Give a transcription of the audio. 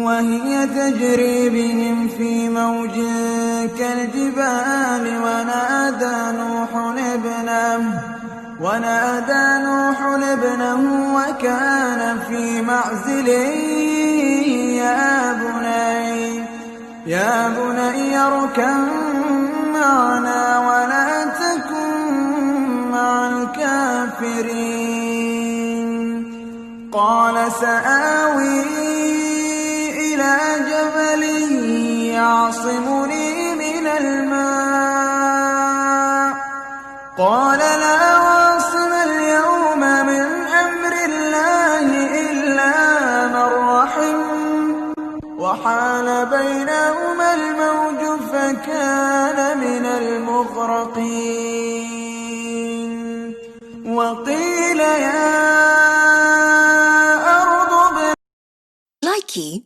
وهي تجري بهم في موج كالجبال ونادى نوح ابنه وكان في معزل يا بني اركب معنا ولا تكن مع الكافرين. قال سآوي إلى جبل يعصمني من الماء قال لا عاصم اليوم من أمر الله إلا من رحم وحال بينهما الموج فكان من المغرقين. وقيل يا أرض ابلعي